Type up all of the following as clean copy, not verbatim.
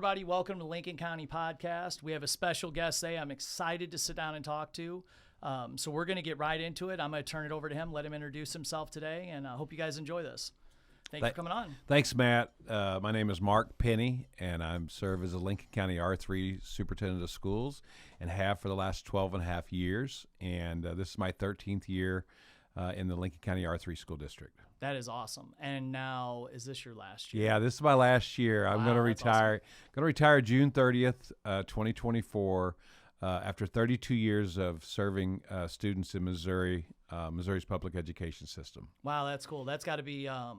everybody. Welcome to Lincoln County Podcast. We have a special guest today I'm excited to sit down and talk to. So we're going to get right into it. I'm going to turn it over to him, let him introduce himself today, and I hope you guys enjoy this. Thank you for coming on. Thanks, Matt. My name is Mark Penny, and I serve as a Lincoln County R3 Superintendent of Schools and have for the last 12 and a half years. And this is my 13th year in the Lincoln County R3 School District. That is awesome. And now, is this your last year? Yeah, this is my last year. I'm going to retire. Awesome. Going to retire June 30th, 2024, after 32 years of serving students in Missouri's public education system. Wow, that's cool. That's got to be. I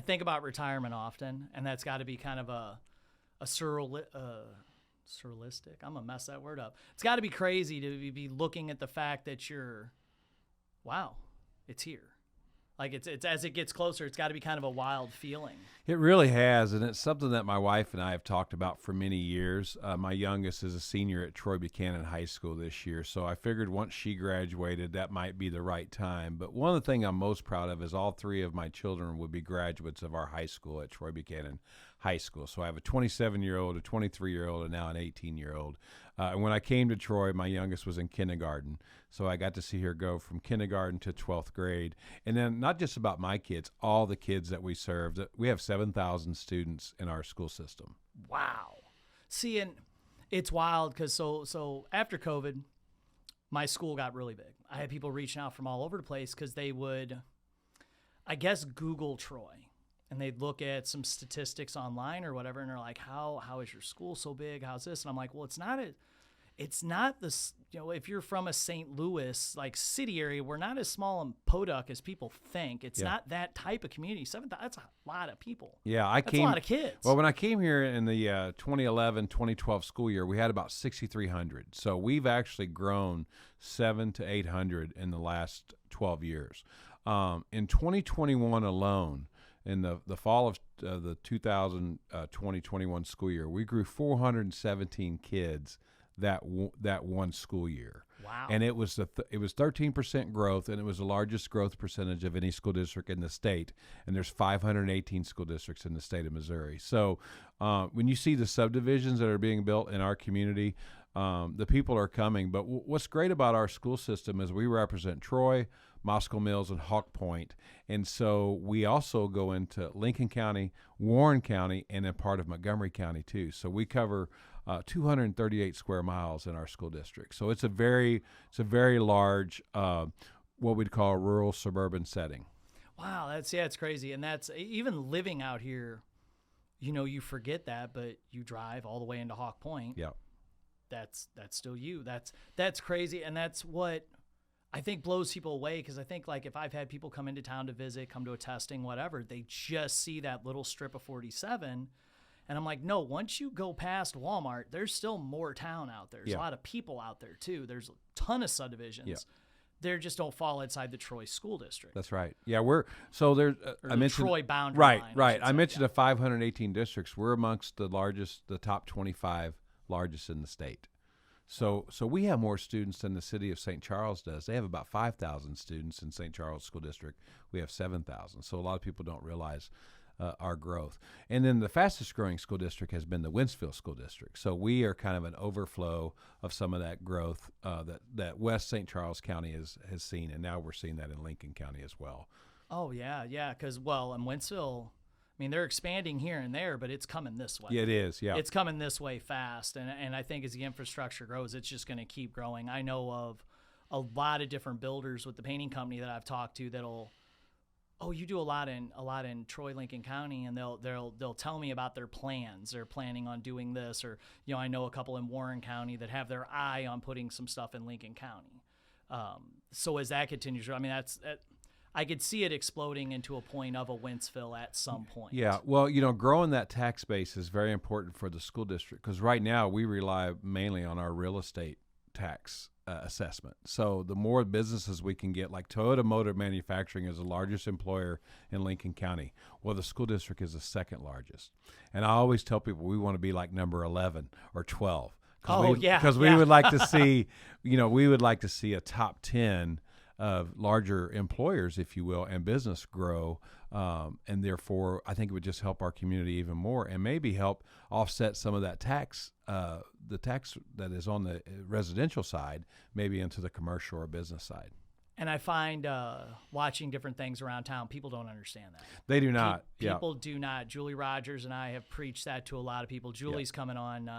think about retirement often, and that's got to be kind of a surrealistic. I'm gonna mess that word up. It's got to be crazy to be looking at the fact that wow, it's here. Like it's as it gets closer, it's got to be kind of a wild feeling. It really has, and it's something that my wife and I have talked about for many years. My youngest is a senior at Troy Buchanan High School this year, so I figured once she graduated, that might be the right time. But one of the things I'm most proud of is all three of my children would be graduates of our high school at Troy Buchanan High School. So I have a 27-year-old, a 23-year-old, and now an 18-year-old. And when I came to Troy, my youngest was in kindergarten. So I got to see her go from kindergarten to 12th grade. And then not just about my kids, all the kids that we served. We have 7,000 students in our school system. Wow. See, and it's wild because so after COVID, my school got really big. I had people reaching out from all over the place because they would, I guess, Google Troy. And they'd look at some statistics online or whatever, and they're like, "How is your school so big? How's this?" And I'm like, "Well, it's not this. You know, if you're from a St. Louis like city area, we're not as small in Podunk as people think. It's not that type of community. That's a lot of people. Yeah, that's a lot of kids. Well, when I came here in the 2011-2012 school year, we had about 6,300. So we've actually grown 700 to 800 in the last 12 years. In 2021 alone. In the fall of the 2020-21 school year, we grew 417 kids that one school year. Wow! And it was 13% growth, and it was the largest growth percentage of any school district in the state. And there's 518 school districts in the state of Missouri. So when you see the subdivisions that are being built in our community, the people are coming. But what's great about our school system is we represent Troy, Moscow Mills, and Hawk Point. And so we also go into Lincoln County, Warren County, and a part of Montgomery County too. So we cover 238 square miles in our school district. So it's a very large, what we'd call a rural suburban setting. Wow, it's crazy. And that's even living out here, you forget that, but you drive all the way into Hawk Point. Yeah. That's still you. That's crazy. And that's what I think blows people away, because I think, like, if I've had people come into town to visit, come to a testing, whatever, they just see that little strip of 47. And I'm like, no, once you go past Walmart, there's still more town out there. There's a lot of people out there, too. There's a ton of subdivisions. Yeah. They just don't fall inside the Troy School District. That's right. Yeah, there's I mentioned Troy boundary line. Right. I mentioned the 518 districts. We're amongst the top 25 largest in the state. So we have more students than the city of St. Charles does. They have about 5,000 students in St. Charles School District. We have 7,000. So a lot of people don't realize our growth. And then the fastest growing school district has been the Winsfield School District. So we are kind of an overflow of some of that growth that West St. Charles County has seen, and now we're seeing that in Lincoln County as well. Oh, yeah, because, in Winsfield, I mean, they're expanding here and there, but it's coming this way. Yeah, it is, yeah. It's coming this way fast, and I think as the infrastructure grows, it's just going to keep growing. I know of a lot of different builders with the painting company that I've talked to that'll, you do a lot in Troy, Lincoln County, and they'll tell me about their plans. They're planning on doing this, or I know a couple in Warren County that have their eye on putting some stuff in Lincoln County. So as that continues, I mean, I could see it exploding into a point of a Wentzville at some point. Yeah, well, growing that tax base is very important for the school district, because right now we rely mainly on our real estate tax assessment. So the more businesses we can get, like Toyota Motor Manufacturing is the largest employer in Lincoln County. Well, the school district is the second largest. And I always tell people we want to be like number 11 or 12. Because we would like to see, we would like to see a top 10 of larger employers, if you will, and business grow. And therefore, I think it would just help our community even more, and maybe help offset some of that tax, the tax that is on the residential side, maybe into the commercial or business side. And I find watching different things around town, people don't understand that. They do not. People do not. Julie Rogers and I have preached that to a lot of people. Julie's coming on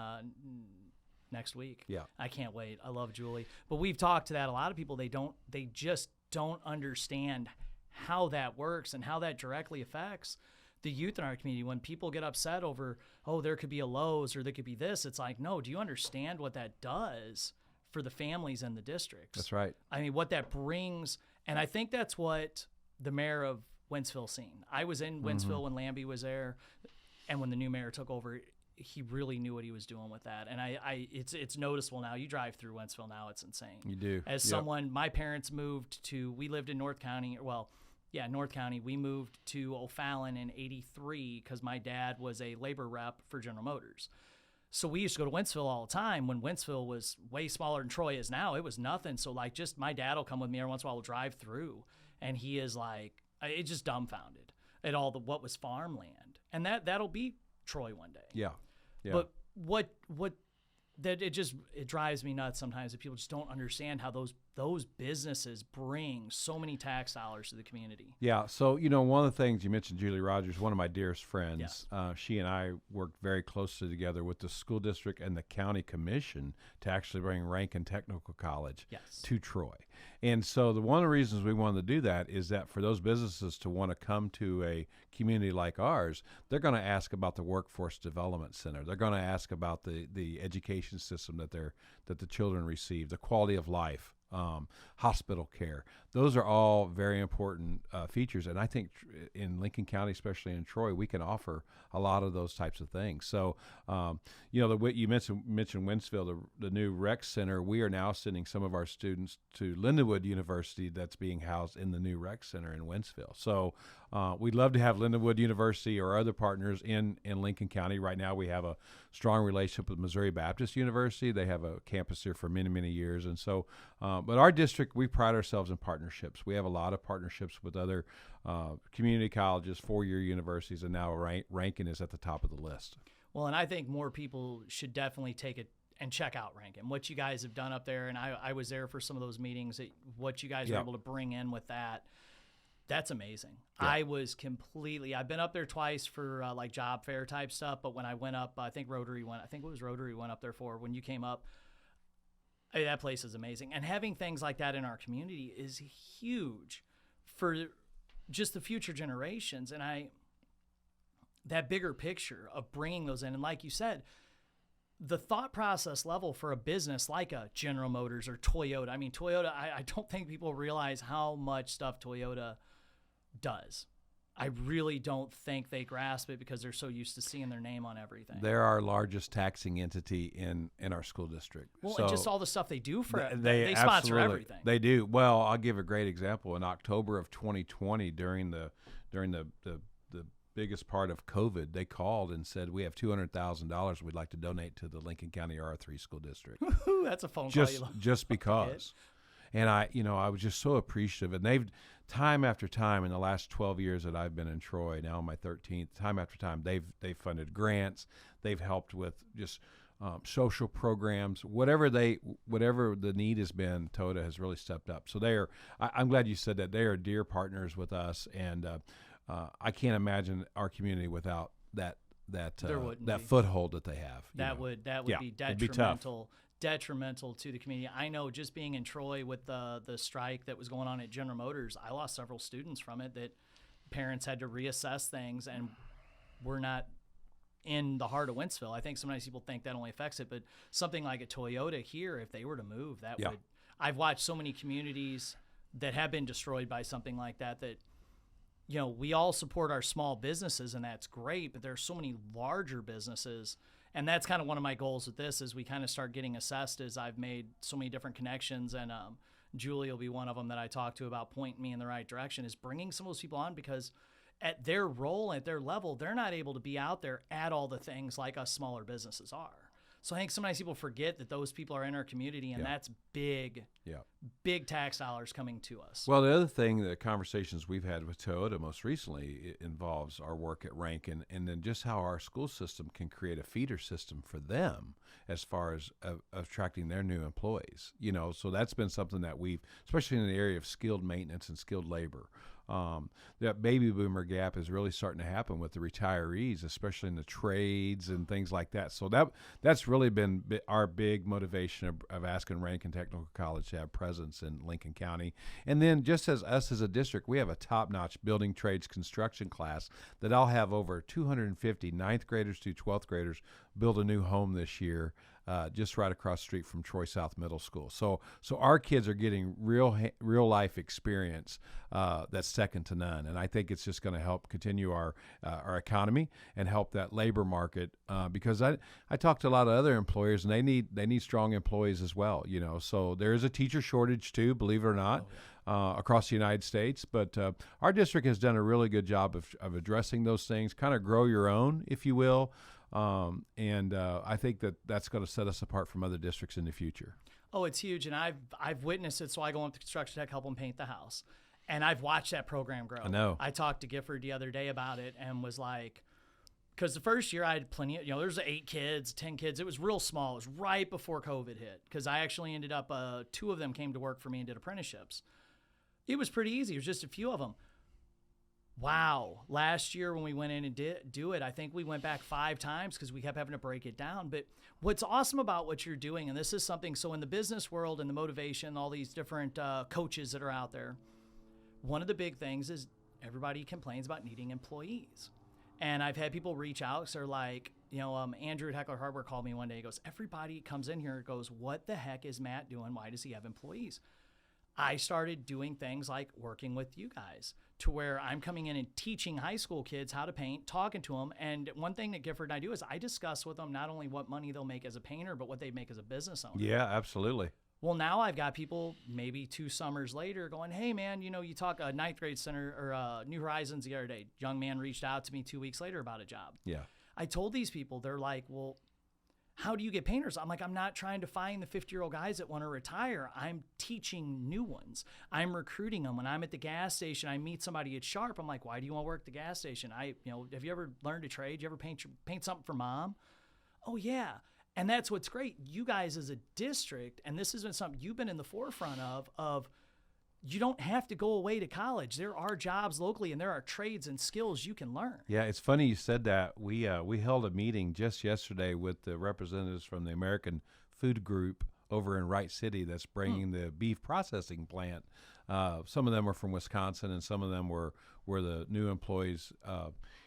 next week. Yeah. I can't wait. I love Julie. But we've talked to that. A lot of people, they just don't understand how that works and how that directly affects the youth in our community. When people get upset over, oh, there could be a Lowe's or there could be this, it's like, no, do you understand what that does for the families in the districts? That's right. I mean, what that brings, and I think that's what the mayor of Wentzville seen. I was in Wentzville when Lambie was there, and when the new mayor took over, he really knew what he was doing with that. And it's noticeable now. You drive through Wentzville now, it's insane. You do. As someone, my parents we lived in North County, North County. We moved to O'Fallon in '83 because my dad was a labor rep for General Motors. So we used to go to Wentzville all the time when Wentzville was way smaller than Troy is now. It was nothing. So like, just my dad will come with me every once in a while. We'll drive through, and he is like, it's just dumbfounded at all what was farmland, and that'll be Troy one day. Yeah. But what it drives me nuts sometimes that people just don't understand how those businesses bring so many tax dollars to the community. Yeah. So, one of the things you mentioned, Julie Rogers, one of my dearest friends, she and I worked very closely together with the school district and the county commission to actually bring Ranken Technical College to Troy. And so one of the reasons we wanted to do that is that for those businesses to want to come to a community like ours, they're going to ask about the Workforce Development Center. They're going to ask about the education system that the children receive, the quality of life, hospital care. Those are all very important features, and I think in Lincoln County, especially in Troy, we can offer a lot of those types of things. So, you mentioned Wentzville, the new rec center. We are now sending some of our students to Lindenwood University, that's being housed in the new rec center in Wentzville. So, we'd love to have Lindenwood University or other partners in Lincoln County. Right now, we have a strong relationship with Missouri Baptist University. They have a campus here for many, many years, and so. But our district, we pride ourselves in partnerships. We have a lot of partnerships with other community colleges, four-year universities, and now Ranken is at the top of the list. Well, and I think more people should definitely take it and check out Ranken, what you guys have done up there. And I was there for some of those meetings, what you guys were able to bring in with that. That's amazing. Yeah. I've been up there twice for like job fair type stuff, but when I went up, I think Rotary went up there for when you came up. That place is amazing. And having things like that in our community is huge for just the future generations. And that bigger picture of bringing those in. And like you said, the thought process level for a business like a General Motors or Toyota. I mean, Toyota, I don't think people realize how much stuff Toyota does. I really don't think they grasp it because they're so used to seeing their name on everything. They're our largest taxing entity in our school district. Well, and just all the stuff they do for it. They sponsor everything. They do. Well, I'll give a great example. In October of 2020, during the biggest part of COVID, they called and said, we have $200,000 we'd like to donate to the Lincoln County R3 school district. That's a phone call. Just because. And I was just so appreciative. And they've, time after time in the last 12 years that I've been in Troy, now my 13th, time after time, they've funded grants. They've helped with just social programs, whatever the need has been. Toyota has really stepped up. So I'm glad you said that. They are dear partners with us, and I can't imagine our community without that foothold that they have. That would be detrimental to the community. I know just being in Troy with the strike that was going on at General Motors, I lost several students from it that parents had to reassess things, and we're not in the heart of Wentzville. I think sometimes people think that only affects it, but something like a Toyota here, if they were to move, would. I've watched so many communities that have been destroyed by something like that, we all support our small businesses, and that's great, but there's so many larger businesses. And that's kind of one of my goals with this, is we kind of start getting assessed as I've made so many different connections. And Julie will be one of them that I talk to about pointing me in the right direction, is bringing some of those people on, because at their role, at their level, they're not able to be out there at all the things like us smaller businesses are. So I think sometimes people forget that those people are in our community, and that's big, big tax dollars coming to us. Well, the other thing, the conversations we've had with Toyota most recently, it involves our work at Ranken, and then just how our school system can create a feeder system for them as far as attracting their new employees. You know, so that's been something that we've, especially in the area of skilled maintenance and skilled labor. That baby boomer gap is really starting to happen with the retirees, especially in the trades and things like that. So that's really been our big motivation of asking Ranken Technical College to have presence in Lincoln County. And then just as us as a district, we have a top-notch building trades construction class that I'll have over 250 ninth graders to 12th graders build a new home this year. Just right across the street from Troy South Middle School. So our kids are getting real life experience that's second to none, and I think it's just going to help continue our economy and help that labor market. Because I talk to a lot of other employers, and they need strong employees as well. You know, so there is a teacher shortage too, believe it or not. Across the United States, but our district has done a really good job of addressing those things. Kind of grow your own, if you will. I think that's going to set us apart from other districts in the future. Oh, it's huge, and I've witnessed it. So I go up to construction tech, help them paint the house, and I've watched that program grow. I know. I talked to Gifford the other day about it and was like, because the first year I had plenty of, there's 8 kids, 10 kids. It was real small. It was right before COVID hit, because I actually ended up 2 of them came to work for me and did apprenticeships. It was pretty easy. It was just a few of them. Wow. Last year when we went in and did do it, I think we went back 5 times because we kept having to break it down. But what's awesome about what you're doing, and this is something, so in the business world and the motivation, all these different coaches that are out there, one of the big things is everybody complains about needing employees. And I've had people reach out, so they're like, Andrew at Heckler Hardware called me one day. He goes, everybody comes in here and goes, what the heck is Matt doing? Why does he have employees? I started doing things like working with you guys to where I'm coming in and teaching high school kids how to paint, talking to them. And one thing that Gifford and I do is I discuss with them not only what money they'll make as a painter, but what they make as a business owner. Yeah, absolutely. Well, now I've got people maybe 2 summers later going, hey, man, you talk a ninth grade center or New Horizons the other day. Young man reached out to me 2 weeks later about a job. Yeah. I told these people, they're like, well, how do you get painters? I'm like, I'm not trying to find the 50-year-old guys that want to retire. I'm teaching new ones. I'm recruiting them. When I'm at the gas station, I meet somebody at Sharp. I'm like, why do you want to work at the gas station? Have you ever learned a trade? You ever paint something for mom? Oh, yeah. And that's what's great. You guys as a district, and this has been something you've been in the forefront of you don't have to go away to college. There are jobs locally, and there are trades and skills you can learn. Yeah, it's funny you said that. We held a meeting just yesterday with the representatives from the American Food Group over in Wright City that's bringing the beef processing plant. Some of them are from Wisconsin, and some of them were the new employees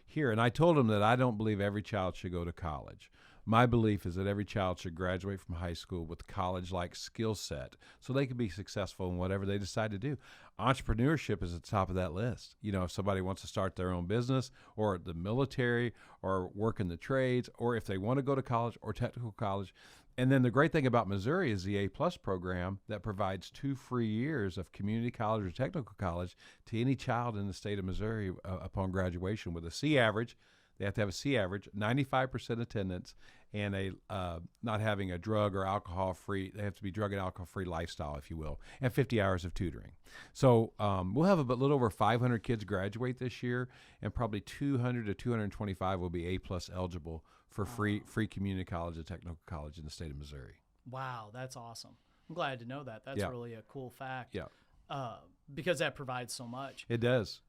here. And I told them that I don't believe every child should go to college. My belief is that every child should graduate from high school with college-like skill set so they can be successful in whatever they decide to do. Entrepreneurship is at the top of that list. If somebody wants to start their own business or the military or work in the trades, or if they want to go to college or technical college. And then the great thing about Missouri is the A-plus program that provides 2 free years of community college or technical college to any child in the state of Missouri upon graduation with a C average. They have to have a C average, 95% attendance, and not having a drug or alcohol free. They have to be drug and alcohol free lifestyle, if you will, and 50 hours of tutoring. So we'll have a little over 500 kids graduate this year, and probably 200 to 225 will be A+ eligible for free community college and technical college in the state of Missouri. Wow, that's awesome. I'm glad to know that. That's really a cool fact. Yeah. Because that provides so much. It does.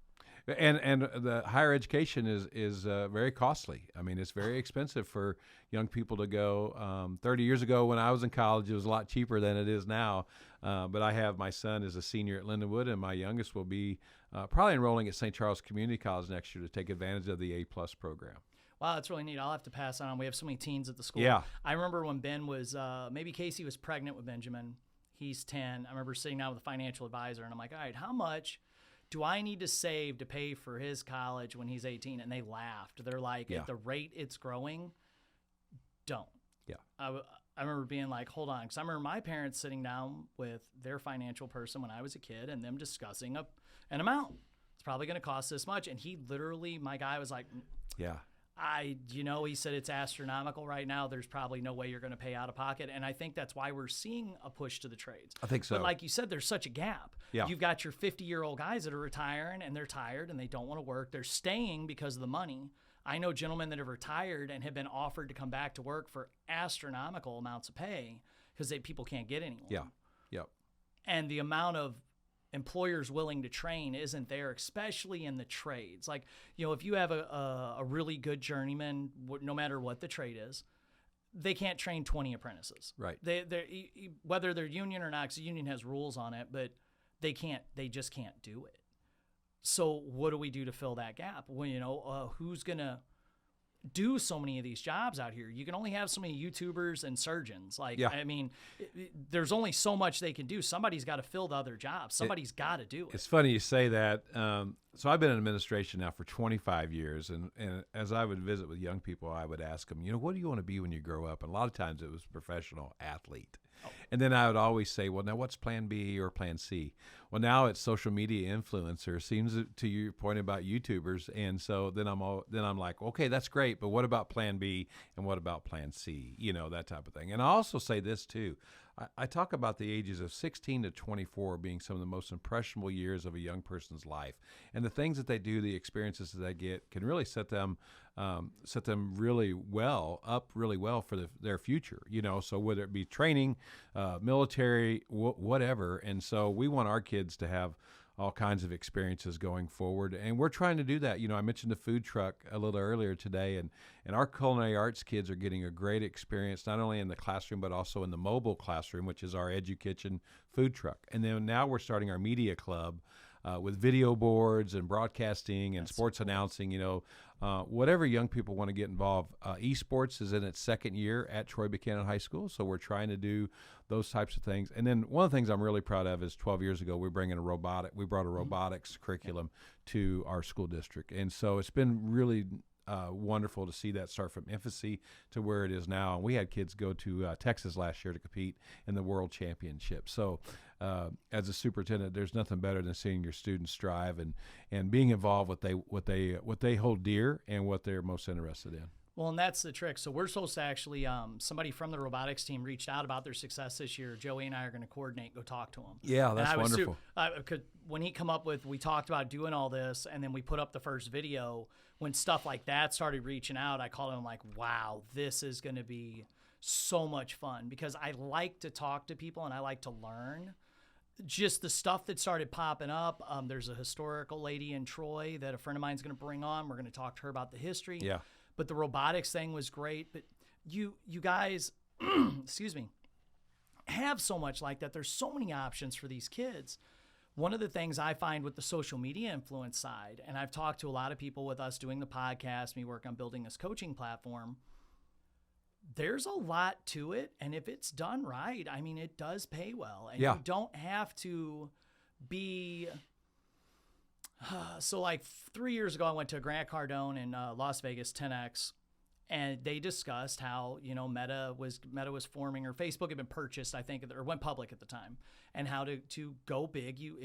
And the higher education is very costly. I mean, it's very expensive for young people to go. 30 years ago when I was in college, it was a lot cheaper than it is now. But I have my son is a senior at Lindenwood, and my youngest will be probably enrolling at St. Charles Community College next year to take advantage of the A+ program. Wow, that's really neat. I'll have to pass on. We have so many teens at the school. Yeah. I remember when Ben was, maybe Casey was pregnant with Benjamin. He's 10. I remember sitting down with a financial advisor, and I'm like, all right, how much do I need to save to pay for his college when he's 18? And they laughed. They're like, at the rate it's growing, don't. Yeah. I remember being like, hold on. Because I remember my parents sitting down with their financial person when I was a kid and them discussing an amount. It's probably going to cost this much. And he literally, my guy was like, yeah. He said it's astronomical right now. There's probably no way you're going to pay out of pocket. And I think that's why we're seeing a push to the trades. I think so. But like you said, there's such a gap. Yeah. You've got your 50-year-old guys that are retiring and they're tired and they don't want to work. They're staying because of the money. I know gentlemen that have retired and have been offered to come back to work for astronomical amounts of pay because people can't get anyone. Yeah. Yep. And the amount of employers willing to train isn't there, especially in the trades. Like, if you have a really good journeyman, no matter what the trade is, they can't train 20 apprentices. Right. Whether they're union or not, because the union has rules on it, but they just can't do it. So what do we do to fill that gap? Well, who's going to do so many of these jobs out here? You can only have so many YouTubers and surgeons. There's only so much they can do. Somebody's got to fill the other jobs. Somebody's got to do it. It's funny you say that. So I've been in administration now for 25 years, and as I would visit with young people, I would ask them, what do you want to be when you grow up? And a lot of times it was professional athlete. Oh. And then I would always say, well, now what's plan B or plan C? Well, now it's social media influencer. Seems to your point about YouTubers. And so then I'm like, okay, that's great. But what about plan B and what about plan C? That type of thing. And I also say this too. I talk about the ages of 16 to 24 being some of the most impressionable years of a young person's life. And the things that they do, the experiences that they get can really set them really well for their future, so whether it be training, military, whatever. And so we want our kids to have all kinds of experiences going forward. And we're trying to do that. I mentioned the food truck a little earlier today, and our culinary arts kids are getting a great experience, not only in the classroom, but also in the mobile classroom, which is our EduKitchen food truck. And then now we're starting our media club with video boards and broadcasting and sports announcing, whatever young people want to get involved. Esports is in its second year at Troy Buchanan High School, so we're trying to do those types of things. And then one of the things I'm really proud of is 12 years ago we brought a robotics curriculum to our school district. And so it's been really wonderful to see that start from infancy to where it is now. And we had kids go to Texas last year to compete in the World Championship. So as a superintendent, there's nothing better than seeing your students strive and being involved with what they hold dear and what they're most interested in. Well, and that's the trick. So we're supposed to actually, somebody from the robotics team reached out about their success this year. Joey and I are going to coordinate, go talk to them. Yeah, that's wonderful. When he come up with, we talked about doing all this, and then we put up the first video. When stuff like that started reaching out, I called him like, wow, this is going to be so much fun, because I like to talk to people and I like to learn. Just the stuff that started popping up. There's a historical lady in Troy that a friend of mine is going to bring on. We're going to talk to her about the history. Yeah. But the robotics thing was great. But you guys, excuse me, have so much like that. There's so many options for these kids. One of the things I find with the social media influence side, and I've talked to a lot of people with us doing the podcast, me work on building this coaching platform, there's a lot to it. And if it's done right, I mean, it does pay well. And you don't have to be... So like 3 years ago, I went to Grant Cardone in Las Vegas, 10X, and they discussed how, Meta was forming, or Facebook had been purchased, I think, or went public at the time, and how to go big, you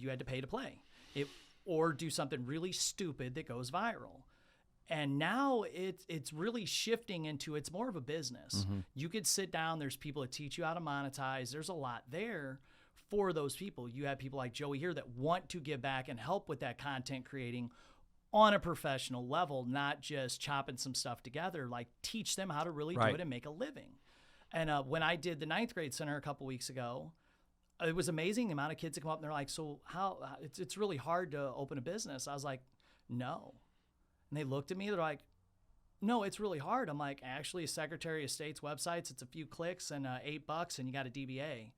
had to pay to play it or do something really stupid that goes viral. And now it's really shifting into, it's more of a business. Mm-hmm. You could sit down, there's people that teach you how to monetize. There's a lot there for those people. You have people like Joey here that want to give back and help with that content creating on a professional level, not just chopping some stuff together, like teach them how to really do it and make a living. And when I did the 9th grade center a couple weeks ago, it was amazing the amount of kids that come up and they're like, so how, it's really hard to open a business. I was like, no. And they looked at me, they're like, no, it's really hard. I'm like, actually, Secretary of State's websites, it's a few clicks and $8 and you got a DBA.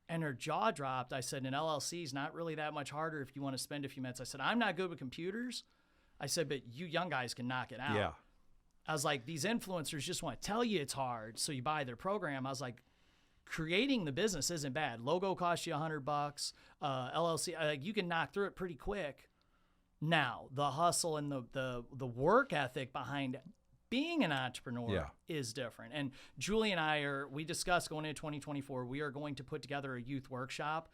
And her jaw dropped. I said, an LLC is not really that much harder if you want to spend a few minutes. I said, I'm not good with computers. I said, but you young guys can knock it out. Yeah. I was like, these influencers just want to tell you it's hard, so you buy their program. I was like, creating the business isn't bad. Logo costs you $100. LLC, you can knock through it pretty quick. Now, the hustle and the work ethic behind being an entrepreneur is different. And Julie and I we discussed going into 2024, we are going to put together a youth workshop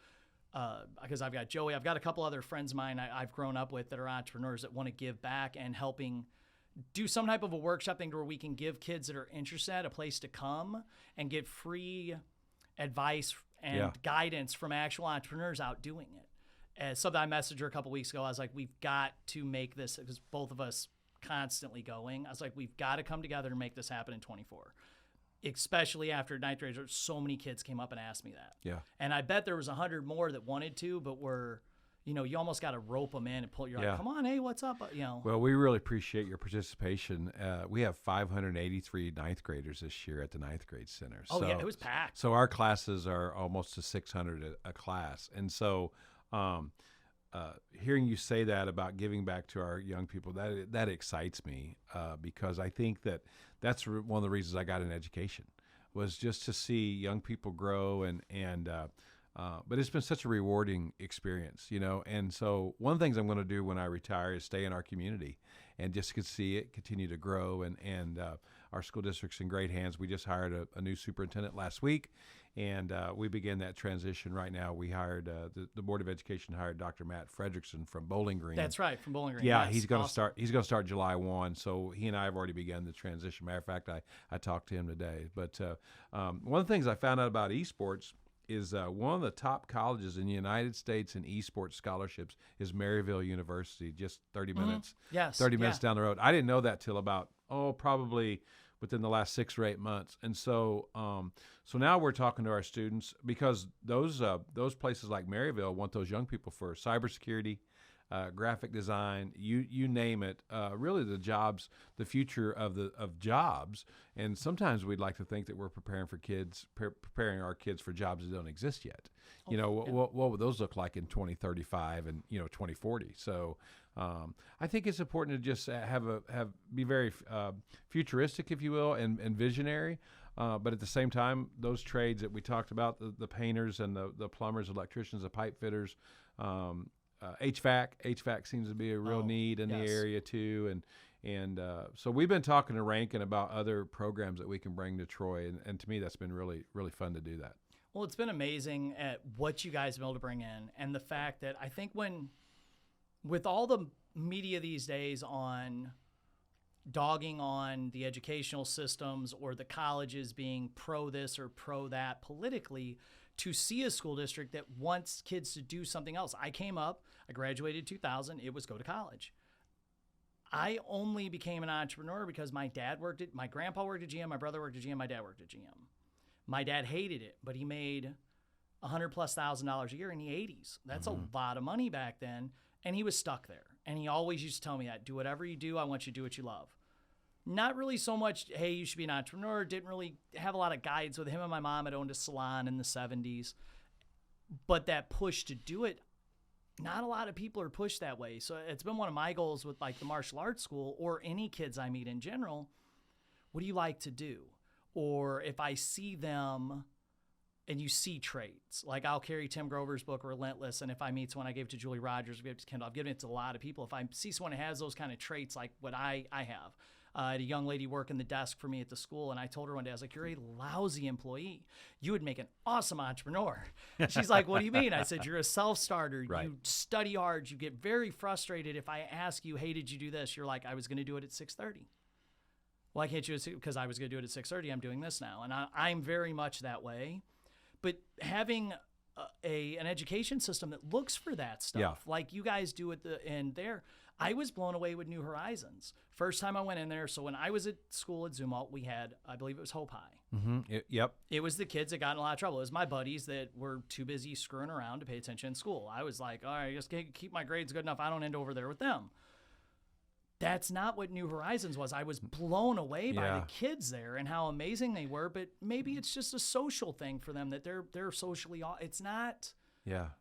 because I've got Joey, I've got a couple other friends of mine I've grown up with that are entrepreneurs that want to give back and helping do some type of a workshop thing where we can give kids that are interested a place to come and get free advice and guidance from actual entrepreneurs out doing it. As something I messaged her a couple weeks ago, I was like, we've got to make this, because both of us constantly going. I was like, we've got to come together and make this happen in 24. Especially after ninth grade, so many kids came up and asked me that. Yeah. And I bet there was 100 more that wanted to, but were, you almost got to rope them in and pull. You're like, come on, hey, what's up? Well, we really appreciate your participation. We have 583 ninth graders this year at the ninth grade center. Oh, yeah, it was packed. So our classes are almost to 600 a class. And so hearing you say that about giving back to our young people, that excites me because I think that's one of the reasons I got an education, was just to see young people grow but it's been such a rewarding experience, And so one of the things I'm going to do when I retire is stay in our community and just see it continue to grow. And our school district's in great hands. We just hired a new superintendent last week, and we began that transition right now. We hired the Board of Education hired Dr. Matt Fredrickson from Bowling Green. That's right, from Bowling Green. Yeah, yes, he's going to start. He's going to start July 1. So he and I have already begun the transition. Matter of fact, I talked to him today. But one of the things I found out about esports is one of the top colleges in the United States in esports scholarships is Maryville University, just 30 minutes. Yes, 30 minutes down the road. I didn't know that till about, probably within the last 6 or 8 months. And so so now we're talking to our students, because those places like Maryville want those young people for cybersecurity, graphic design, you name it, really the jobs, the future of jobs. And sometimes we'd like to think that we're preparing our kids for jobs that don't exist yet. What would those look like in 2035 and 2040? So I think it's important to just be very futuristic, if you will, and visionary. But at the same time, those trades that we talked about, the painters and the plumbers, electricians, the pipe fitters, HVAC seems to be a real need in the area too, and so we've been talking to Ranken about other programs that we can bring to Troy, and to me that's been really, really fun to do that. Well, it's been amazing at what you guys have been able to bring in, and the fact that I think with all the media these days on dogging on the educational systems or the colleges being pro this or pro that politically, to see a school district that wants kids to do something else. I graduated in 2000, it was go to college. I only became an entrepreneur because my grandpa worked at GM, my brother worked at GM, my dad worked at GM. My dad hated it, but he made $100,000+ a year in the 80s. That's a lot of money back then, and he was stuck there. And he always used to tell me that, do whatever you do, I want you to do what you love. Not really so much, hey, you should be an entrepreneur. Didn't really have a lot of guides with him, and my mom had owned a salon in the 70s. But that push to do it, not a lot of people are pushed that way. So it's been one of my goals with like the martial arts school or any kids I meet in general. What do you like to do? Or if I see them and you see traits, like I'll carry Tim Grover's book, Relentless, and if I meet someone, I gave it to Julie Rogers, I gave it to Kendall, I've given it to a lot of people. If I see someone who has those kind of traits like what I have, I had a young lady working the desk for me at the school, and I told her one day, I was like, you're a lousy employee. You would make an awesome entrepreneur. She's like, what do you mean? I said, you're a self-starter. Right. You study hard. You get very frustrated if I ask you, hey, did you do this? You're like, I was going to do it at 6:30. Why can't you? Because I was going to do it at 6:30. I'm doing this now. And I'm very much that way. But having an education system that looks for that stuff, like you guys do at the end there, I was blown away with New Horizons. First time I went in there, so when I was at school at Zumwalt, we had, I believe it was Hope High. Mm-hmm. It was the kids that got in a lot of trouble. It was my buddies that were too busy screwing around to pay attention in school. I was like, all right, I just can't keep my grades good enough. I don't end over there with them. That's not what New Horizons was. I was blown away by the kids there and how amazing they were, but maybe it's just a social thing for them that they're socially, it's not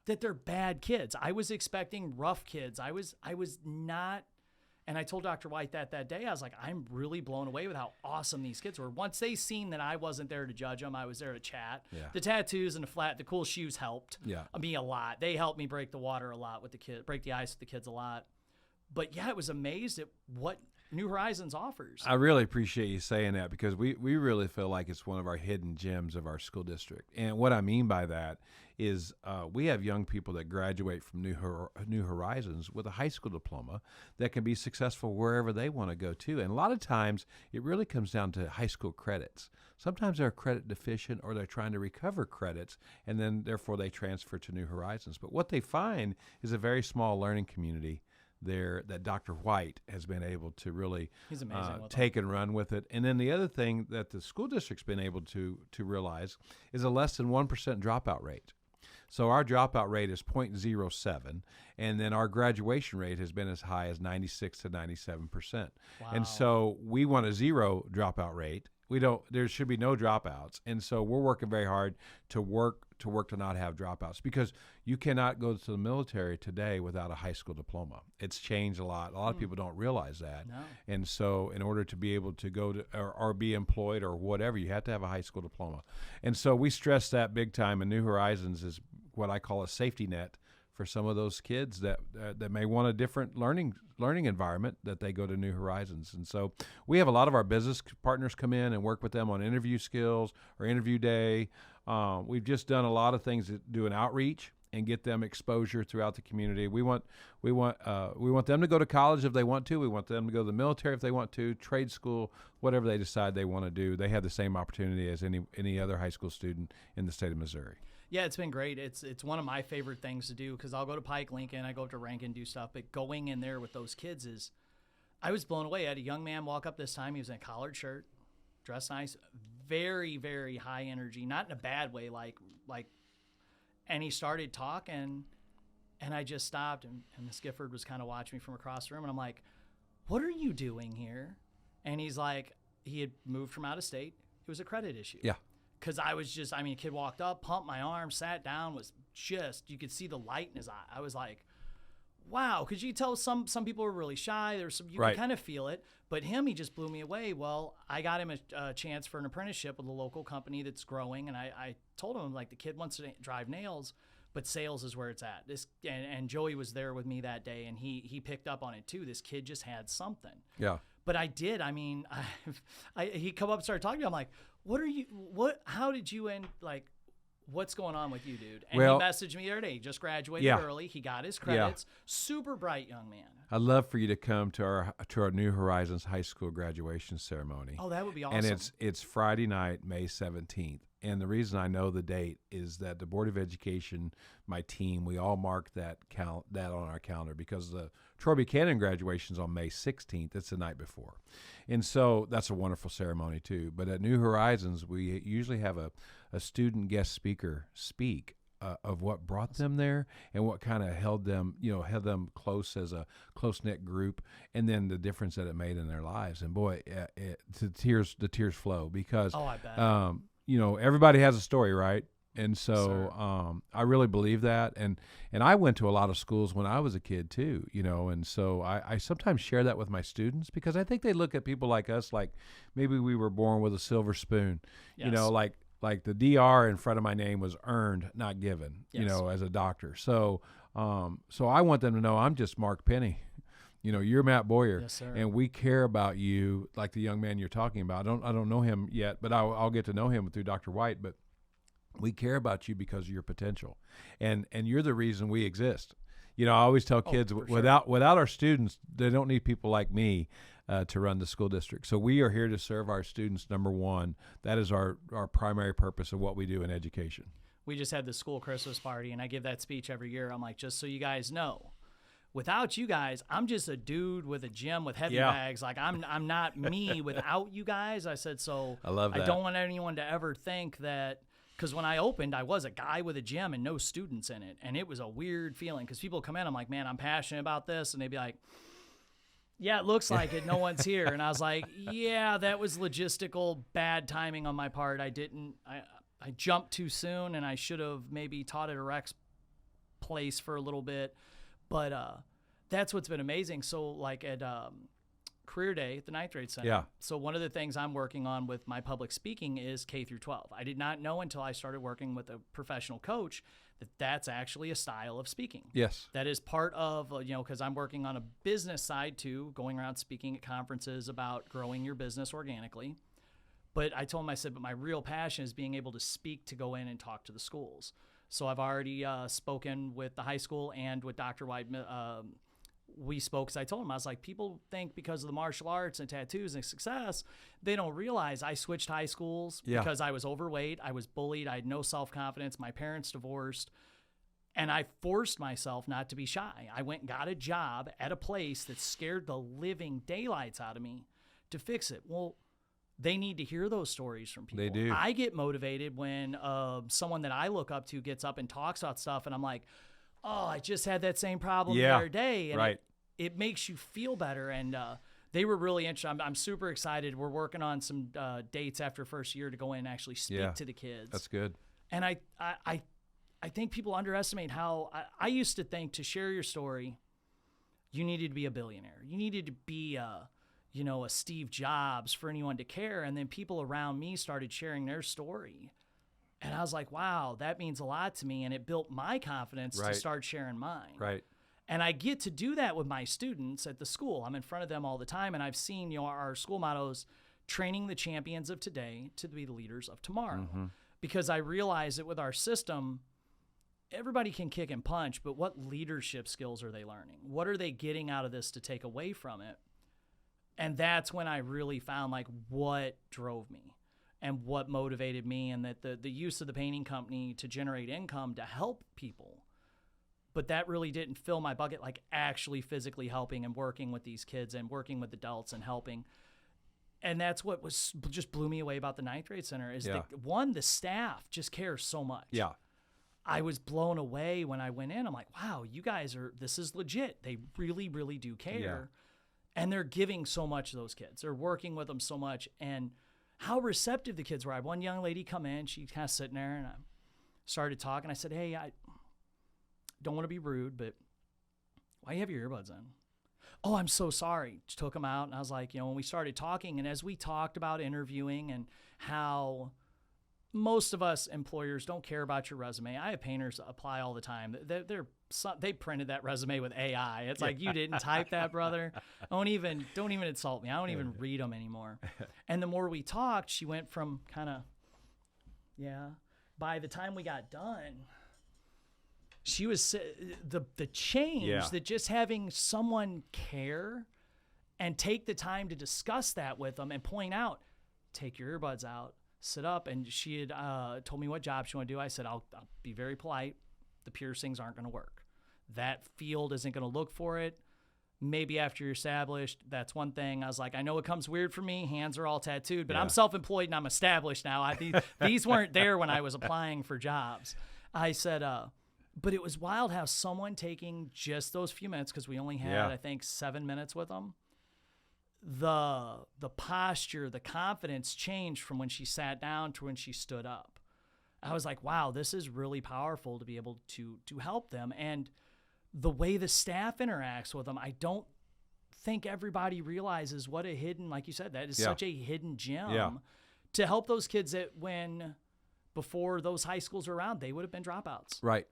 that they're bad kids. I was expecting rough kids. I was not, and I told Dr. White that day, I was like, I'm really blown away with how awesome these kids were. Once they seen that I wasn't there to judge them, I was there to chat. Yeah. The tattoos and the cool shoes helped me a lot. They helped me break the water a lot with the kids, break the ice with the kids a lot. But yeah, I was amazed at what New Horizons offers. I really appreciate you saying that, because we really feel like it's one of our hidden gems of our school district. And what I mean by that is we have young people that graduate from New Horizons with a high school diploma that can be successful wherever they want to go to. And a lot of times it really comes down to high school credits. Sometimes they're credit deficient, or they're trying to recover credits, and then therefore they transfer to New Horizons. But what they find is a very small learning community there that Dr. White has been able to really take and run with it. And then the other thing that the school district's been able to realize is a less than 1% dropout rate. So our dropout rate is 0.07, and then our graduation rate has been as high as 96 to 97%. Wow. And so we want a zero dropout rate. There should be no dropouts. And so we're working very hard to work to not have dropouts, because you cannot go to the military today without a high school diploma. It's changed a lot. A lot of people don't realize that. No. And so in order to be able to go to or be employed or whatever, you have to have a high school diploma. And so we stress that big time, and New Horizons is what I call a safety net for some of those kids that may want a different learning environment, that they go to New Horizons. And so we have a lot of our business partners come in and work with them on interview skills or interview day. We've just done a lot of things to do an outreach and get them exposure throughout the community. We want them to go to college if they want to. We want them to go to the military if they want to, trade school, whatever they decide they want to do. They have the same opportunity as any other high school student in the state of Missouri. Yeah, it's been great. It's one of my favorite things to do, because I'll go to Pike, Lincoln, I go up to Ranken, do stuff. But going in there with those kids I was blown away. I had a young man walk up this time. He was in a collared shirt, dressed nice, very, very high energy, not in a bad way, like. And he started talking, and I just stopped, and Miss Gifford was kind of watching me from across the room, and I'm like, "What are you doing here?" And he's like, he had moved from out of state. It was a credit issue. Yeah. Because a kid walked up, pumped my arm, sat down, you could see the light in his eye. I was like, wow, because you tell some people are really shy. There's some, you right. can kind of feel it. But he just blew me away. Well, I got him a chance for an apprenticeship with a local company that's growing. And I told him, like, the kid wants to drive nails, but sales is where it's at. And Joey was there with me that day, and he picked up on it too. This kid just had something. Yeah. But I did. I mean, he come up and started talking to me. I'm like, how did you end, like, what's going on with you, dude? And he messaged me the other day. He just graduated early. He got his credits. Super bright young man. I'd love for you to come to our New Horizons High School graduation ceremony. Oh, that would be awesome. And it's Friday night, May 17th. And the reason I know the date is that the Board of Education, my team, we all marked that on our calendar, because the Troy Buchanan graduation's on May 16th. It's the night before. And so that's a wonderful ceremony too. But at New Horizons, we usually have a student guest speaker speak of what brought them there and what kind of held them close as a close-knit group, and then the difference that it made in their lives. And boy, the tears flow, because I bet. Everybody has a story, right? And so I really believe that. And I went to a lot of schools when I was a kid too, and so I sometimes share that with my students, because I think they look at people like us like maybe we were born with a silver spoon, yes. Like the DR in front of my name was earned, not given, yes. As a doctor. So I want them to know I'm just Mark Penny. You're Matt Boyer, yes, sir. And we care about you, like the young man you're talking about. I don't know him yet, but I'll get to know him through Dr. White. But we care about you because of your potential, and you're the reason we exist. I always tell kids, without our students, they don't need people like me to run the school district. So we are here to serve our students. Number one, that is our primary purpose of what we do in education. We just had the school Christmas party, and I give that speech every year. I'm like, just so you guys know, without you guys, I'm just a dude with a gym with heavy bags. Like, I'm not me without you guys. I said, so I love that. I don't want anyone to ever think that, because when I opened, I was a guy with a gym and no students in it. And it was a weird feeling, because people come in, I'm like, man, I'm passionate about this. And they'd be like, yeah, it looks like it. No one's here. And I was like, yeah, that was logistical bad timing on my part. I jumped too soon, and I should have maybe taught at a Rex place for a little bit. But that's what's been amazing. So, like, at career day at the ninth grade center. Yeah. So one of the things I'm working on with my public speaking is K through 12. I did not know until I started working with a professional coach that that's actually a style of speaking. Yes. That is part of, because I'm working on a business side too, going around speaking at conferences about growing your business organically. But I told him, I said, but my real passion is being able to speak, to go in and talk to the schools. So I've already spoken with the high school and with Dr. White. We spoke, because I told him, I was like, people think because of the martial arts and tattoos and success, they don't realize I switched high schools because I was overweight, I was bullied, I had no self-confidence, my parents divorced, and I forced myself not to be shy. I went and got a job at a place that scared the living daylights out of me to fix it. Well, they need to hear those stories from people. They do. I get motivated when someone that I look up to gets up and talks about stuff, and I'm like, oh, I just had that same problem the other day. And it makes you feel better. And they were really interested. I'm super excited. We're working on some dates after first year to go in and actually speak to the kids. That's good. And I think people underestimate how I used to think to share your story, you needed to be a billionaire. You needed to be a Steve Jobs for anyone to care. And then people around me started sharing their story. And I was like, wow, that means a lot to me. And it built my confidence to start sharing mine. Right. And I get to do that with my students at the school. I'm in front of them all the time. And I've seen, our school mottos, training the champions of today to be the leaders of tomorrow. Mm-hmm. Because I realize that with our system, everybody can kick and punch, but what leadership skills are they learning? What are they getting out of this to take away from it? And that's when I really found what drove me and what motivated me, and that the use of the painting company to generate income to help people. But that really didn't fill my bucket, actually physically helping and working with these kids and working with adults and helping. And that's what just blew me away about the ninth grade center is that, one, the staff just cares so much. Yeah. I was blown away when I went in. I'm like, wow, you guys this is legit. They really, really do care. Yeah. And they're giving so much to those kids. They're working with them so much. And how receptive the kids were. I had one young lady come in. She kind of sitting there, and I started talking. I said, hey, I don't want to be rude, but why do you have your earbuds in? Oh, I'm so sorry. Just took them out. And I was like, when we started talking, and as we talked about interviewing and how most of us employers don't care about your resume. I have painters apply all the time. They printed that resume with AI. It's like, you didn't type that, brother. Don't even insult me. I don't even read them anymore. And the more we talked, she went from kind of, by the time we got done, she was the change that just having someone care and take the time to discuss that with them and point out, take your earbuds out, sit up. And she had told me what job she wanted to do. I said, I'll be very polite. The piercings aren't going to work. That field isn't going to look for it. Maybe after you're established, that's one thing. I was like, I know it comes weird for me. Hands are all tattooed, but I'm self-employed and I'm established now. These weren't there when I was applying for jobs. I said, but it was wild how someone taking just those few minutes, because we only had, I think, 7 minutes with them, the posture, the confidence changed from when she sat down to when she stood up. I was like, wow, this is really powerful to be able to help them. And the way the staff interacts with them, I don't think everybody realizes what a hidden, like you said, that is such a hidden gem to help those kids that before those high schools were around, they would have been dropouts. Right.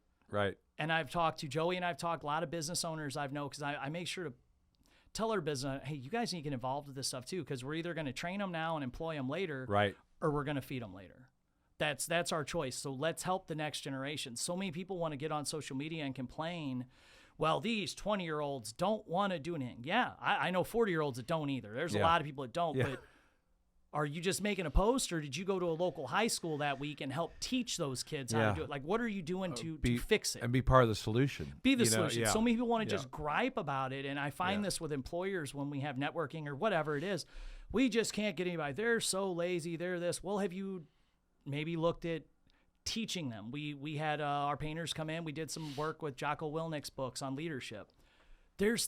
And I've talked to Joey, and I've talked a lot of business owners I know, because I make sure to tell our business, hey, you guys need to get involved with this stuff too, because we're either going to train them now and employ them later, or we're going to feed them later. That's our choice. So let's help the next generation. So many people want to get on social media and complain, well, these 20-year-olds don't want to do anything. Yeah, I know 40-year-olds that don't either. There's a lot of people that don't, but are you just making a post, or did you go to a local high school that week and help teach those kids how to do it? What are you doing to fix it? And be part of the solution. Be the solution. So many people want to just gripe about it, and I find this with employers when we have networking or whatever it is. We just can't get anybody. They're so lazy. They're this. Well, have you maybe looked at teaching them? We had our painters come in. We did some work with Jocko Willnick's books on leadership. There's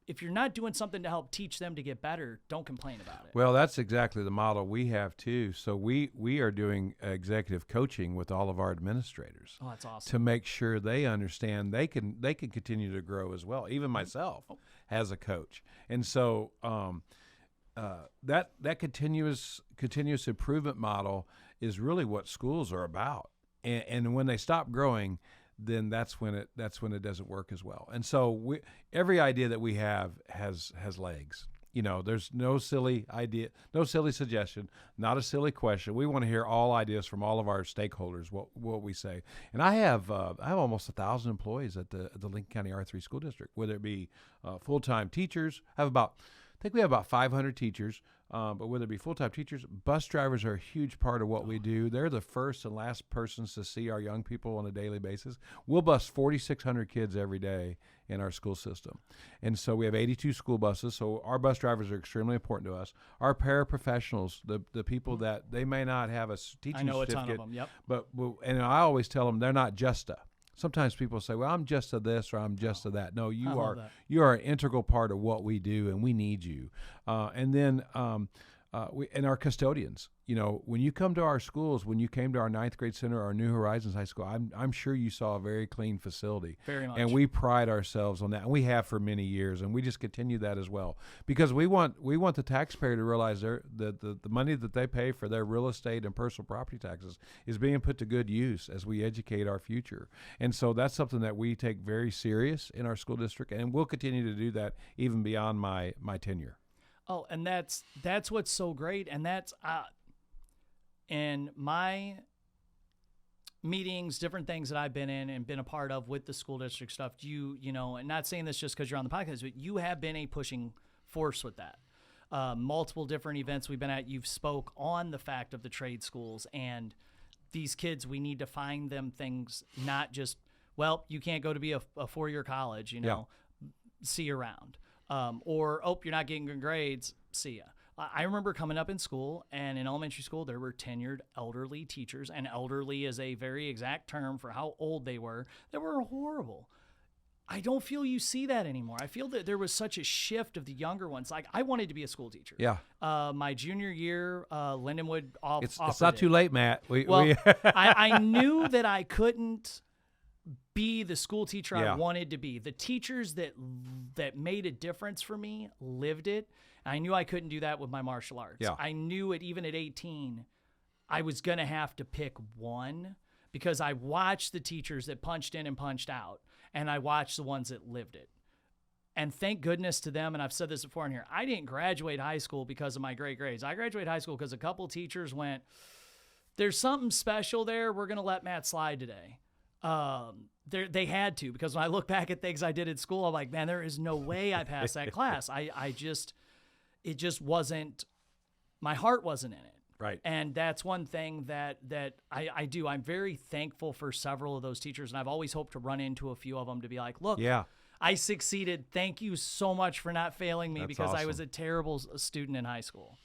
if you're not doing something to help teach them to get better, don't complain about it. Well, that's exactly the model we have too. So we are doing executive coaching with all of our administrators. Oh, that's awesome. To make sure they understand they can continue to grow as well. Even myself has a coach. And so that continuous improvement model is really what schools are about. And when they stop growing, then that's when it doesn't work as well. And so every idea that we have has legs. There's no silly idea, no silly suggestion, not a silly question. We want to hear all ideas from all of our stakeholders, what we say. And I have almost 1,000 employees at the Lincoln County R3 School District, whether it be full-time teachers. I think we have about 500 teachers, but whether it be full-time teachers, bus drivers are a huge part of what we do. They're the first and last persons to see our young people on a daily basis. We'll bus 4,600 kids every day in our school system. And so we have 82 school buses, so our bus drivers are extremely important to us. Our paraprofessionals, the people that they may not have a teaching certificate. I know a ton of them, yep. And I always tell them they're not just a. Sometimes people say, well, I'm just a this or I'm just a that. No, you are an integral part of what we do, and we need you. And then and our custodians. When you come to our schools, when you came to our 9th grade center or New Horizons High School, I'm sure you saw a very clean facility. Very much. And we pride ourselves on that, and we have for many years, and we just continue that as well, because we want the taxpayer to realize the money that they pay for their real estate and personal property taxes is being put to good use as we educate our future. And so that's something that we take very serious in our school district, and we'll continue to do that even beyond my tenure. Oh, and that's what's so great, and that's in my meetings, different things that I've been in and been a part of with the school district stuff. And not saying this just because you're on the podcast, but you have been a pushing force with that. Multiple different events we've been at, you've spoke on the fact of the trade schools and these kids. We need to find them things, not just, well, you can't go to be a 4-year college, see you around. Or, you're not getting good grades, see ya. I remember coming up in school, and in elementary school, there were tenured elderly teachers, and elderly is a very exact term for how old they were horrible. I don't feel you see that anymore. I feel that there was such a shift of the younger ones. Like, I wanted to be a school teacher. Yeah. My junior year, Lindenwood It's not too late, Matt. I knew that I couldn't be the school teacher I wanted to be. The teachers that made a difference for me lived it. I knew I couldn't do that with my martial arts. Yeah. I knew it even at 18. I was going to have to pick one because I watched the teachers that punched in and punched out, and I watched the ones that lived it. And thank goodness to them, and I've said this before in here, I didn't graduate high school because of my great grades. I graduated high school because a couple teachers went, there's something special there. We're going to let Matt slide today. They had to, because when I look back at things I did at school, I'm like, man, there is no way I passed that class. It just wasn't, my heart wasn't in it. Right. And that's one thing that I do. I'm very thankful for several of those teachers, and I've always hoped to run into a few of them to be like, look, I succeeded. Thank you so much for not failing me, because awesome. I was a terrible student in high school.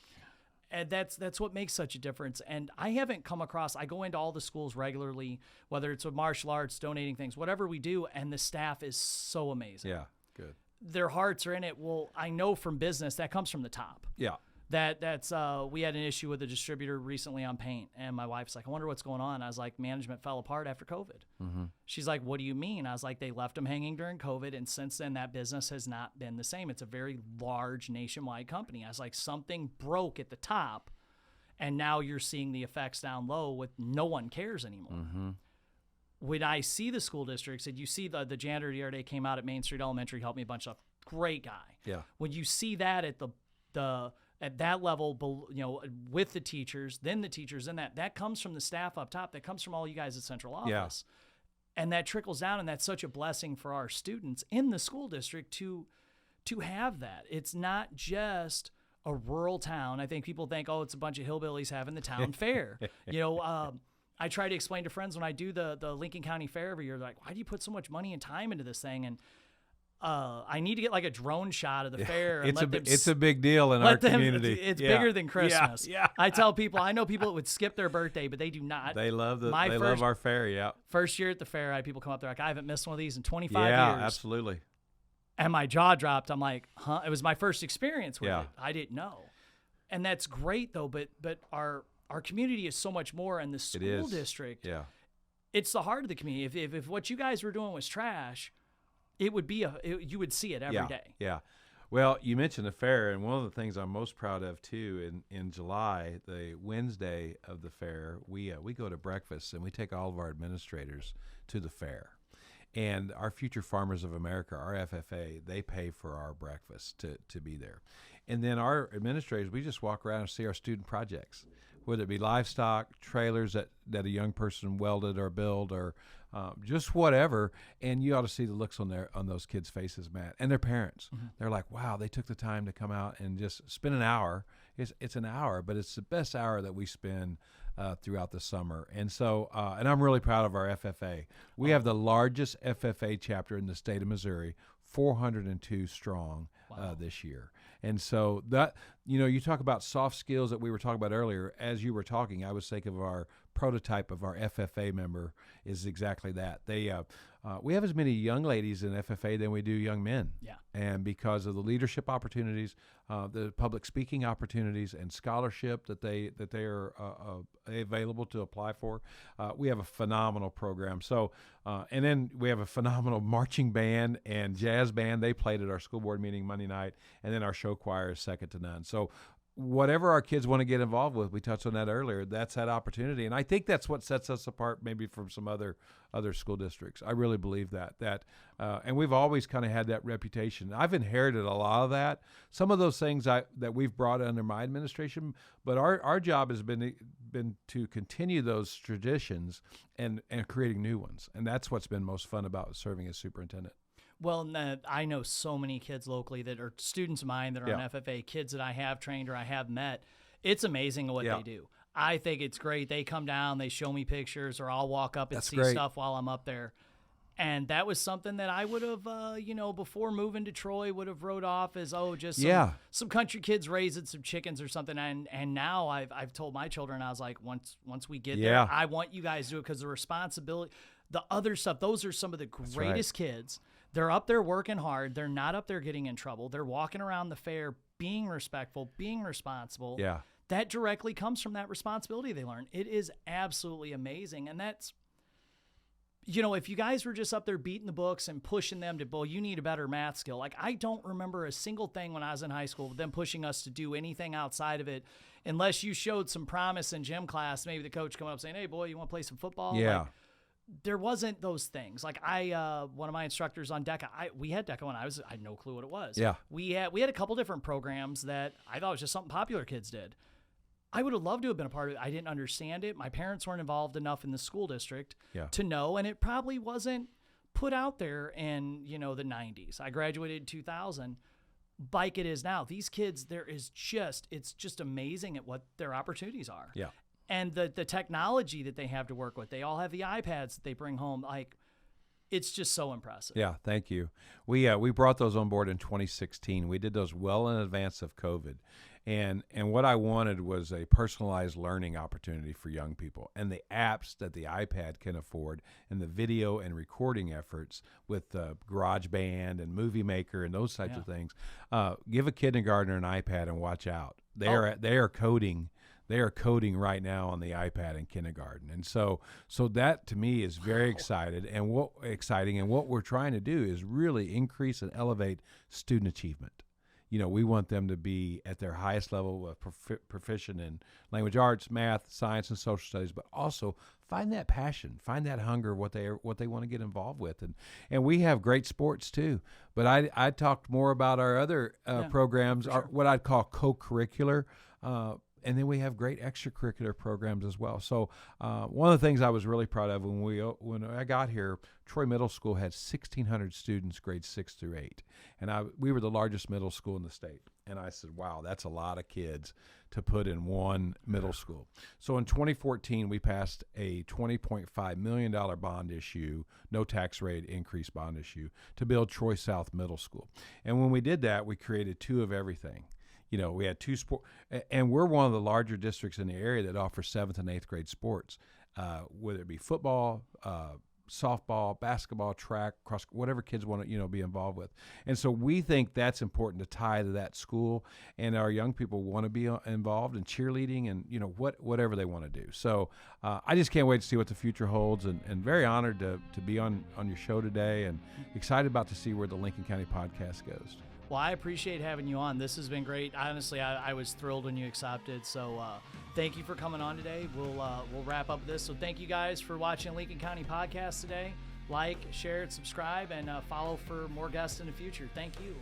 And that's what makes such a difference. And I haven't come across, I go into all the schools regularly, whether it's with martial arts, donating things, whatever we do, and the staff is so amazing. Yeah, good. Their hearts are in it. Well, I know from business, that comes from the top. Yeah. That's we had an issue with a distributor recently on paint, and my wife's like, I wonder what's going on. I was like, management fell apart after COVID. Mm-hmm. She's like, what do you mean? I was like, they left them hanging during COVID, and since then that business has not been the same. It's a very large nationwide company. I was like, something broke at the top, and now you're seeing the effects down low with no one cares anymore. Mm-hmm. When I see the school districts, and you see the janitor the other day came out at Main Street Elementary, helped me a bunch of stuff. Great guy. Yeah. When you see that at at that level, with the teachers, then the teachers, and that comes from the staff up top. That comes from all you guys at central office. Yeah. And that trickles down, and that's such a blessing for our students in the school district to have that. It's not just a rural town. I think people think, it's a bunch of hillbillies having the town fair. I try to explain to friends when I do the Lincoln County Fair every year, they're like, why do you put so much money and time into this thing? And I need to get like a drone shot of the fair. And it's a big deal in our community. It's bigger than Christmas. Yeah. I tell people, I know people that would skip their birthday, but they do not. They love love our fair. Yeah. First year at the fair, I had people come up there like, I haven't missed one of these in 25 years. Yeah, absolutely. And my jaw dropped. I'm like, huh? It was my first experience with it. I didn't know. And that's great though, but our community is so much more, and the school district. Yeah. It's the heart of the community. If what you guys were doing was trash, it would be you would see it every day. Yeah. Well, you mentioned the fair, and one of the things I'm most proud of too. In July, the Wednesday of the fair, we go to breakfast and we take all of our administrators to the fair. And our Future Farmers of America, our FFA, they pay for our breakfast to be there. And then our administrators, we just walk around and see our student projects, whether it be livestock, trailers that a young person welded or built, or just whatever. And you ought to see the looks on those kids' faces, Matt, and their parents. Mm-hmm. They're like, wow, they took the time to come out and just spend an hour. It's an hour, but it's the best hour that we spend throughout the summer. And so, and I'm really proud of our FFA. We have the largest FFA chapter in the state of Missouri, 402 strong this year. And so that, you talk about soft skills that we were talking about earlier. As you were talking, I was thinking of our prototype of our FFA member is exactly that. We have as many young ladies in FFA than we do young men. Yeah. And because of the leadership opportunities, the public speaking opportunities, and scholarship that they are available to apply for, we have a phenomenal program. So, and then we have a phenomenal marching band and jazz band. They played at our school board meeting Monday night, and then our show choir is second to none. So, whatever our kids want to get involved with, we touched on that earlier, that's that opportunity. And I think that's what sets us apart maybe from some other school districts. I really believe that and we've always kind of had that reputation. I've inherited a lot of that. Some of those things that we've brought under my administration, but our job has been to continue those traditions and creating new ones. And that's what's been most fun about serving as superintendent. Well, I know so many kids locally that are students of mine that are on FFA, kids that I have trained or I have met. It's amazing what they do. I think it's great. They come down, they show me pictures, or I'll walk up and see stuff while I'm up there. And that was something that I would have, before moving to Troy, would have wrote off as, just some country kids raising some chickens or something. And now I've told my children, I was like, once we get there, I want you guys to do it, because the responsibility, the other stuff, those are some of the greatest kids. They're up there working hard. They're not up there getting in trouble. They're walking around the fair being respectful, being responsible. Yeah. That directly comes from that responsibility they learn. It is absolutely amazing. And that's, if you guys were just up there beating the books and pushing them to, you need a better math skill. Like, I don't remember a single thing when I was in high school, them pushing us to do anything outside of it, unless you showed some promise in gym class. Maybe the coach coming up saying, hey, boy, you want to play some football? Yeah. Like, there wasn't those things. Like one of my instructors on DECA, we had DECA when I had no clue what it was. Yeah. We had a couple different programs that I thought was just something popular kids did. I would have loved to have been a part of it. I didn't understand it. My parents weren't involved enough in the school district to know, and it probably wasn't put out there in, the 90s. I graduated in 2000. Like it is now. These kids, it's just amazing at what their opportunities are. Yeah. And the technology that they have to work with. They all have the iPads that they bring home. Like, it's just so impressive. Yeah, thank you. We brought those on board in 2016. We did those well in advance of COVID. And what I wanted was a personalized learning opportunity for young people. And the apps that the iPad can afford, and the video and recording efforts with GarageBand and Movie Maker and those types of things. Give a kindergartner an iPad and watch out. They are coding. They are coding right now on the iPad in kindergarten. And so that to me is very exciting. And what we're trying to do is really increase and elevate student achievement. We want them to be at their highest level of proficient in language arts, math, science, and social studies, but also find that passion, find that hunger, what they want to get involved with. And we have great sports too. But I talked more about our other programs, what I'd call co-curricular. And then we have great extracurricular programs as well. So one of the things I was really proud of when I got here, Troy Middle School had 1,600 students, grades 6 through 8. And we were the largest middle school in the state. And I said, wow, that's a lot of kids to put in one middle school. So in 2014, we passed a $20.5 million bond issue, no tax rate increase bond issue, to build Troy South Middle School. And when we did that, we created 2 of everything. We had 2 sports, and we're one of the larger districts in the area that offer 7th and 8th grade sports, whether it be football, softball, basketball, track, cross, whatever kids want to, be involved with. And so we think that's important to tie to that school, and our young people want to be involved in cheerleading and, whatever they want to do. So I just can't wait to see what the future holds, and very honored to be on your show today, and excited about to see where the Lincoln County podcast goes. Well, I appreciate having you on. This has been great. Honestly, I was thrilled when you accepted. So thank you for coming on today. We'll wrap up this. So thank you guys for watching Lincoln County Podcast today. Like, share, and subscribe, and follow for more guests in the future. Thank you.